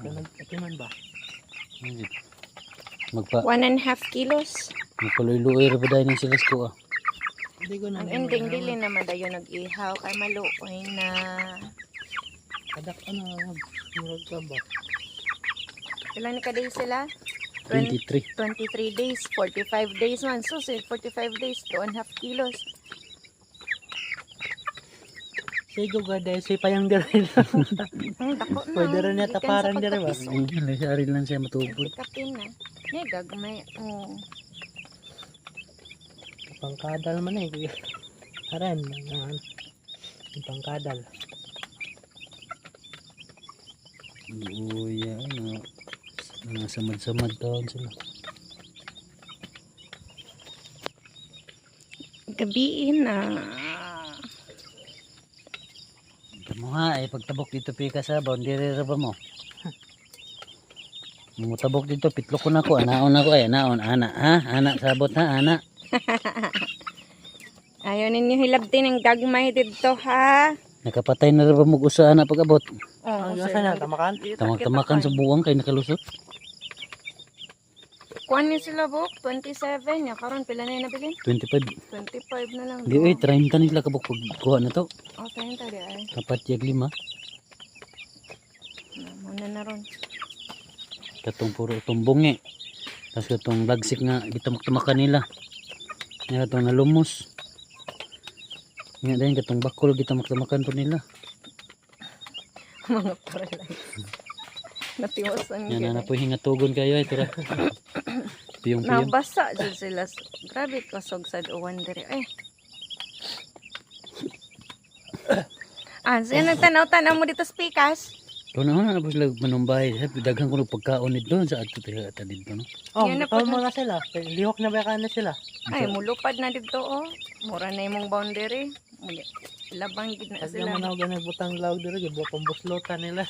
Nagkatiman ba? Magpa 1.5 kilos. magpaluy-luoy ra ba dahil ng silas ko ah. Hindi ko na. Ang ending dili naman dayo nag-ihaw kay maluoy na. Kadak murag ka ba? Ilan ka days sila? 23. 23 days, 45 days man. So, 45 days, 2.5 kilos. Sigo ga dahil si payang dire. Dako na. Pwede rin niya taparan dire ba? Ari lang siya matubod. Kapin na. Ngay gagmay. Oh. Pangkadal man eh. Aran, pangkadal. Uy, ano. Mga samad-samad taon sila. Gabiin na. Kamu ha, pagtabok dito pika sa boundary ra ba mo? Mutabok dito, pitlo ko na ko, anaon ako ay, anaon, ana, ha? Ana, sabot ha, ana. Ayaw ninyo hilabtin ng gagmay dito ha. Nakapatay na rin ba mag-usa na pag-abot? Ang gasa na, tamakan? Tamag-tamakan sa buwang kay nakalusot. Kuan ni sila buk, 27. Ya, karon pila na yung nabilin? 25. 25 na lang. Di ay, 30 nila kabuk pagkuha na to. Oh, 30 di ay. Kapat yag 5. Muna na ron. Katong puro tumbong eh. Tapos katong lagsik nga, gitamak-tamakan nila. Nga katong nalumos. Nga din, katong bakol, gitamak-tamakan po nila. Mga paralyzed. Natiwasan Yan yun. na po hingatugon kayo ay tira. Piyong-piyong. Nabasa dyan sila. Grabe kasog sa uwan diri. Eh. Sino nagtanaw-tanaw mo dito sa pikas? Kung na po sila manumbay, daghang ko ng pagkaon nito sa ato tayo ata dito, no? Oh, Yan na tawag po mo na sila. Lihok na ba ka na sila? Ay, mulupad na dito oh. Mura na yung boundary. Labang gid na Pag sila. naman ako nagbutang laog dito, gibo pambuslotan nila.